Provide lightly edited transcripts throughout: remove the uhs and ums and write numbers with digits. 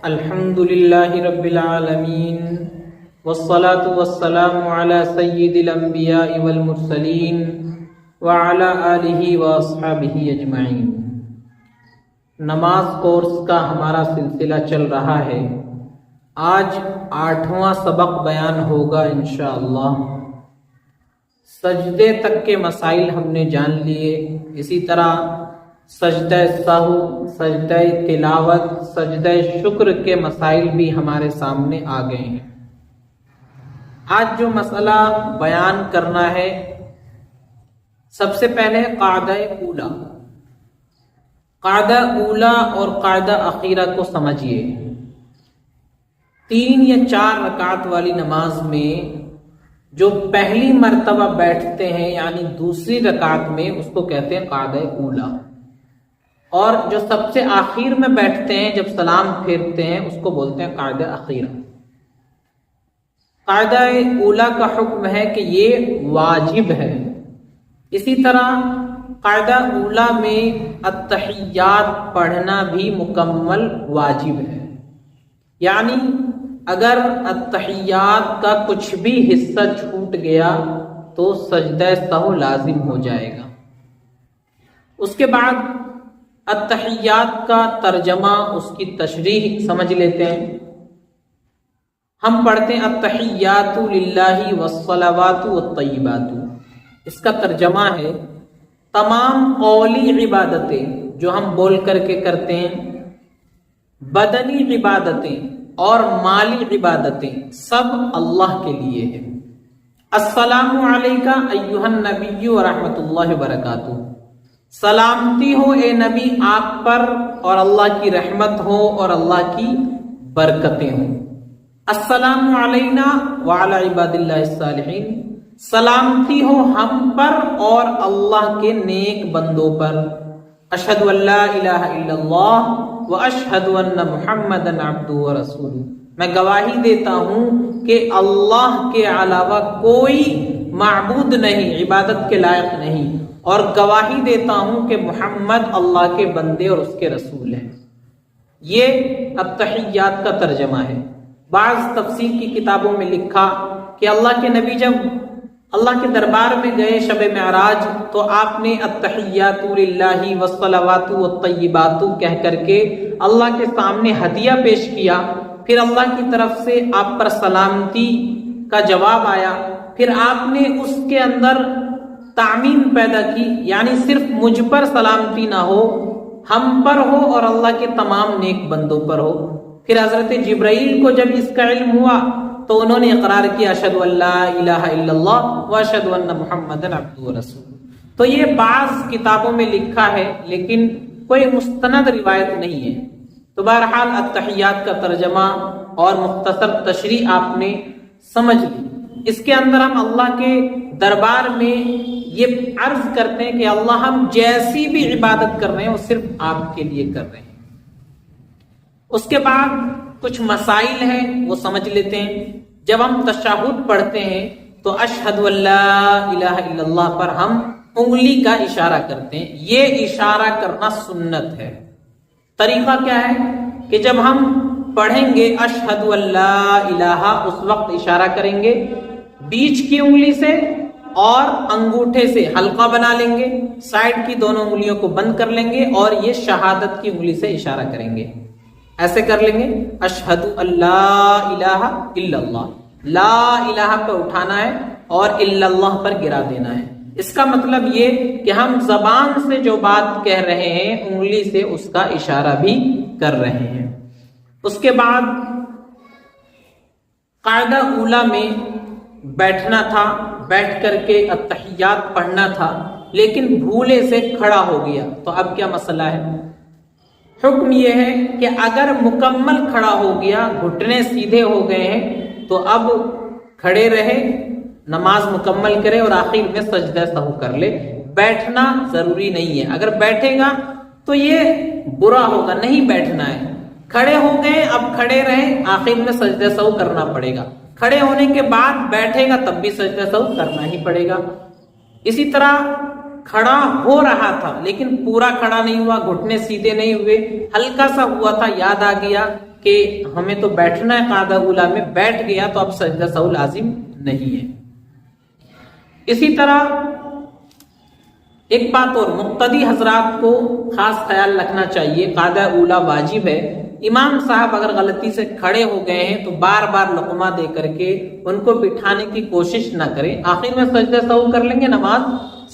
الحمد للہ رب العالمین والصلاة والسلام علی سید الانبیاء والمرسلین وعلی آلہ واصحابہ اجمعین۔ نماز کورس کا ہمارا سلسلہ چل رہا ہے۔ آج 8واں سبق بیان ہوگا انشاءاللہ۔ سجدے تک کے مسائل ہم نے جان لیے، اسی طرح سجدہ سہو، سجدہ تلاوت، سجدہ شکر کے مسائل بھی ہمارے سامنے آ گئے ہیں۔ آج جو مسئلہ بیان کرنا ہے، سب سے پہلے قاعدہ اولا۔ قاعدہ اولا اور قاعدہ اخیرہ کو سمجھیے۔ 3 یا 4 رکعت والی نماز میں جو پہلی مرتبہ بیٹھتے ہیں یعنی دوسری رکعت میں، اس کو کہتے ہیں قاعدہ اولا، اور جو سب سے آخر میں بیٹھتے ہیں جب سلام پھیرتے ہیں اس کو بولتے ہیں قاعدہ اخیرہ۔ قاعدہ اولا کا حکم ہے کہ یہ واجب ہے۔ اسی طرح قاعدہ اولا میں التحیات پڑھنا بھی مکمل واجب ہے، یعنی اگر التحیات کا کچھ بھی حصہ چھوٹ گیا تو سجدہ سہو لازم ہو جائے گا۔ اس کے بعد التحیات کا ترجمہ، اس کی تشریح سمجھ لیتے ہیں۔ ہم پڑھتے ہیں التحیات للہ والصلوات والطیبات۔ اس کا ترجمہ ہے تمام قولی عبادتیں جو ہم بول کر کے کرتے ہیں، بدنی عبادتیں اور مالی عبادتیں، سب اللہ کے لیے ہے۔ السلام علیکہ ایھا النبی ورحمۃ اللہ وبرکاتہ۔ سلامتی ہو اے نبی آپ پر، اور اللہ کی رحمت ہو اور اللہ کی برکتیں ہوں۔ السلام علینا وعلی عباد اللہ الصالحین۔ سلامتی ہو ہم پر اور اللہ کے نیک بندوں پر۔ اشہد ان لا الہ الا اللہ واشہد ان محمدا عبدہ ورسولہ۔ میں گواہی دیتا ہوں کہ اللہ کے علاوہ کوئی معبود نہیں، عبادت کے لائق نہیں، اور گواہی دیتا ہوں کہ محمد اللہ کے بندے اور اس کے رسول ہیں۔ یہ التحیات کا ترجمہ ہے۔ بعض تفسیر کی کتابوں میں لکھا کہ اللہ کے نبی جب اللہ کے دربار میں گئے شب معراج تو آپ نے التحیات للہ والصلوات والطیبات کہہ کر کے اللہ کے سامنے ہدیہ پیش کیا، پھر اللہ کی طرف سے آپ پر سلامتی کا جواب آیا، پھر آپ نے اس کے اندر تعمیم پیدا کی، یعنی صرف مجھ پر سلامتی نہ ہو، ہم پر ہو اور اللہ کے تمام نیک بندوں پر ہو۔ پھر حضرت جبرائیل کو جب اس کا علم ہوا تو انہوں نے اقرار کیا اشہد ان لا الہ الا اللہ واشہد ان محمدا عبدہ ورسولہ۔ تو یہ بعض کتابوں میں لکھا ہے لیکن کوئی مستند روایت نہیں ہے۔ تو بہرحال التحیات کا ترجمہ اور مختصر تشریح آپ نے سمجھ لی۔ اس کے اندر ہم اللہ کے دربار میں یہ عرض کرتے ہیں کہ اللہ ہم جیسی بھی عبادت کر رہے ہیں وہ صرف آپ کے لیے کر رہے ہیں۔ اس کے بعد کچھ مسائل ہیں وہ سمجھ لیتے ہیں۔ جب ہم تشہد پڑھتے ہیں تو اشہد ان لا الہ الا اللہ پر ہم انگلی کا اشارہ کرتے ہیں۔ یہ اشارہ کرنا سنت ہے۔ طریقہ کیا ہے کہ جب ہم پڑھیں گے اشہد ان لا الہ، اس وقت اشارہ کریں گے بیچ کی انگلی سے اور انگوٹھے سے حلقہ بنا لیں گے، سائڈ کی دونوں انگلیوں کو بند کر لیں گے اور یہ شہادت کی انگلی سے اشارہ کریں گے۔ ایسے کر لیں گے اشہد ان لا الہ الا اللہ، لا الہ پہ اٹھانا ہے اور الا اللہ پر گرا دینا ہے۔ اس کا مطلب یہ کہ ہم زبان سے جو بات کہہ رہے ہیں انگلی سے اس کا اشارہ بھی کر رہے ہیں۔ اس کے بعد قاعدہ اولا میں بیٹھنا تھا، بیٹھ کر کے التحیات پڑھنا تھا، لیکن بھولے سے کھڑا ہو گیا تو اب کیا مسئلہ ہے؟ حکم یہ ہے کہ اگر مکمل کھڑا ہو گیا، گھٹنے سیدھے ہو گئے ہیں تو اب کھڑے رہے، نماز مکمل کرے اور آخر میں سجدہ سہو کر لے۔ بیٹھنا ضروری نہیں ہے، اگر بیٹھے گا تو یہ برا ہوگا، نہیں بیٹھنا ہے۔ کھڑے ہو گئے، اب کھڑے رہے، آخر میں سجدہ سہو کرنا پڑے گا۔ کھڑے ہونے کے بعد بیٹھے گا تب بھی سجدہ سہو کرنا ہی پڑے گا۔ اسی طرح کھڑا ہو رہا تھا لیکن پورا کھڑا نہیں ہوا، گھٹنے سیدھے نہیں ہوئے، ہلکا سا ہوا تھا، یاد آ گیا کہ ہمیں تو بیٹھنا ہے قاعدہ اولا میں، بیٹھ گیا تو اب سجدہ سہو لازم نہیں ہے۔ اسی طرح ایک بات اور، مقتدی حضرات کو خاص خیال رکھنا چاہیے، قاعدہ اولا واجب ہے، امام صاحب اگر غلطی سے کھڑے ہو گئے ہیں تو بار بار لقمہ دے کر کے ان کو بٹھانے کی کوشش نہ کریں، آخر میں سجدہ سہو کر لیں گے، نماز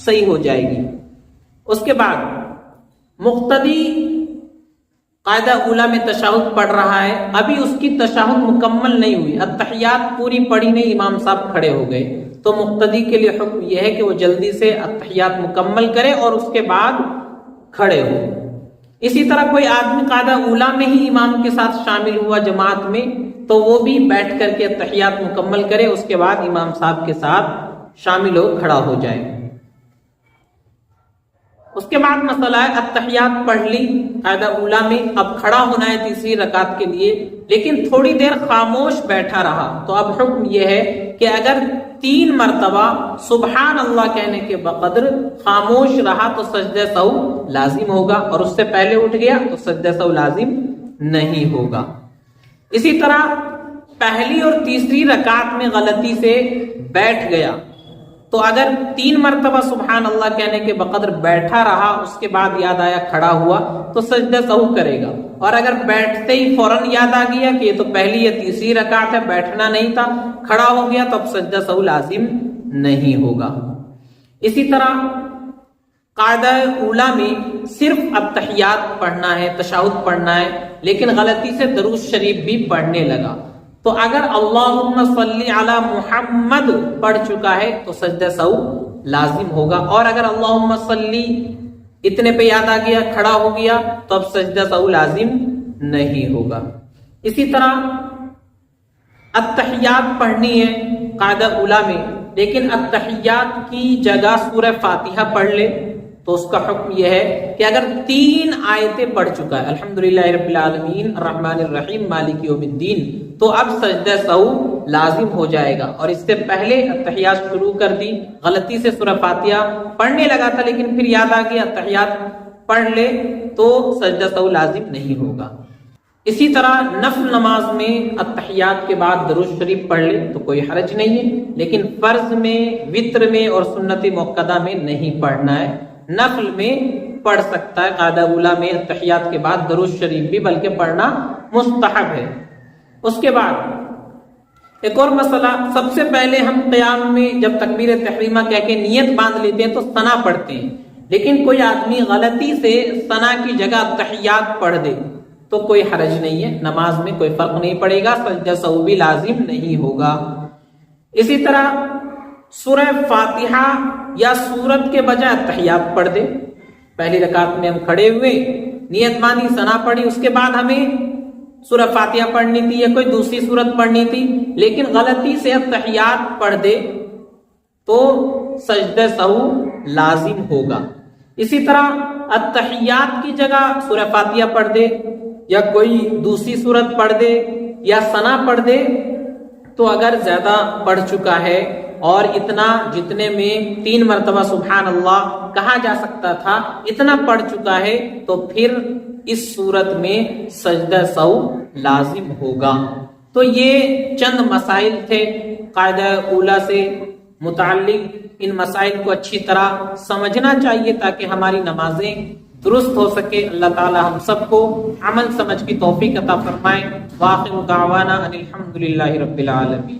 صحیح ہو جائے گی۔ اس کے بعد مقتدی قاعدہ اولا میں تشہد پڑھ رہا ہے، ابھی اس کی تشہد مکمل نہیں ہوئی، التحیات پوری پڑھی نہیں، امام صاحب کھڑے ہو گئے، تو مقتدی کے لیے حکم یہ ہے کہ وہ جلدی سے التحیات مکمل کرے اور اس کے بعد کھڑے ہو۔ اسی طرح کوئی آدمی قاعدہ اولا میں ہی امام کے ساتھ شامل ہوا جماعت میں، تو وہ بھی بیٹھ کر کے التحیات مکمل کرے، اس کے بعد امام صاحب کے ساتھ شامل ہو، کھڑا ہو جائے۔ اس کے بعد مسئلہ ہے التحیات پڑھ لی قاعدہ اولا میں، اب کھڑا ہونا ہے تیسری رکعت کے لیے، لیکن تھوڑی دیر خاموش بیٹھا رہا، تو اب حکم یہ ہے کہ اگر 3 مرتبہ سبحان اللہ کہنے کے بقدر خاموش رہا تو سجدہ سہو لازم ہوگا، اور اس سے پہلے اٹھ گیا تو سجدہ سہو لازم نہیں ہوگا۔ اسی طرح پہلی اور تیسری رکعت میں غلطی سے بیٹھ گیا تو اگر 3 مرتبہ سبحان اللہ کہنے کے بقدر بیٹھا رہا، اس کے بعد یاد آیا کھڑا ہوا تو سجدہ سہو کرے گا، اور اگر بیٹھتے ہی فوراً یاد آ گیا کہ یہ تو پہلی یا تیسری رکعت ہے، بیٹھنا نہیں تھا، کھڑا ہو گیا، تو اب سجدہ سہو لازم نہیں ہوگا۔ اسی طرح قاعدہ اولا میں صرف التحیات پڑھنا ہے، تشہد پڑھنا ہے، لیکن غلطی سے درود شریف بھی پڑھنے لگا، تو اگر اللہم صلی علی محمد پڑھ چکا ہے تو سجدہ سہو لازم ہوگا، اور اگر اللہم صلی اتنے پہ یاد آ گیا، کھڑا ہو گیا، تو اب سجدہ سہو لازم نہیں ہوگا۔ اسی طرح التحیات پڑھنی ہے قاعدہ اولا میں، لیکن التحیات کی جگہ سورہ فاتحہ پڑھ لے تو اس کا حکم یہ ہے کہ اگر 3 آیتیں پڑھ چکا ہے، الحمدللہ رب العالمین الرحمن الرحیم مالک یوم الدین، تو اب سجدہ سہو لازم ہو جائے گا، اور اس سے پہلے التحیات شروع کر دی، غلطی سے سورہ فاتحہ پڑھنے لگا تھا لیکن پھر یاد آ گیا التحیات پڑھ لے تو سجدہ سہو لازم نہیں ہوگا۔ اسی طرح نفل نماز میں التحیات کے بعد درود شریف پڑھ لے تو کوئی حرج نہیں ہے، لیکن فرض میں، وتر میں اور سنت مؤکدہ میں نہیں پڑھنا ہے، نفل میں پڑھ سکتا ہے، قاعدہ اولا میں التحیات کے بعد درود شریف بھی بلکہ پڑھنا مستحب ہے۔ اس کے بعد ایک اور مسئلہ، سب سے پہلے ہم قیام میں جب تکبیر تحریمہ کہہ کے نیت باندھ لیتے ہیں تو ثنا پڑھتے ہیں، لیکن کوئی آدمی غلطی سے ثنا کی جگہ التحیات پڑھ دے تو کوئی حرج نہیں ہے، نماز میں کوئی فرق نہیں پڑے گا، سجدہ سہو بھی لازم نہیں ہوگا۔ اسی طرح سورہ فاتحہ یا سورت کے بجائے التحیات پڑھ دے، پہلی رکعت میں ہم کھڑے ہوئے، نیت باندھی، ثنا پڑھی، اس کے بعد ہمیں سورہ فاتحہ پڑھنی تھی یا کوئی دوسری سورت پڑھنی تھی، لیکن غلطی سے التحیات پڑھ دے تو سجدہ سہو لازم ہوگا۔ اسی طرح التحیات کی جگہ سورہ فاتحہ پڑھ دے یا کوئی دوسری سورت پڑھ دے یا ثنا پڑھ دے تو اگر زیادہ پڑھ چکا ہے اور اتنا جتنے میں 3 مرتبہ سبحان اللہ کہا جا سکتا تھا اتنا پڑھ چکا ہے تو پھر اس صورت میں سجدہ سہو لازم ہوگا۔ تو یہ چند مسائل تھے قاعدہ اولا سے متعلق، ان مسائل کو اچھی طرح سمجھنا چاہیے تاکہ ہماری نمازیں درست ہو سکے۔ اللہ تعالی ہم سب کو عمل سمجھ کی توفیق عطا فرمائے۔ وآخر دعوانا ان الحمدللہ رب العالمین۔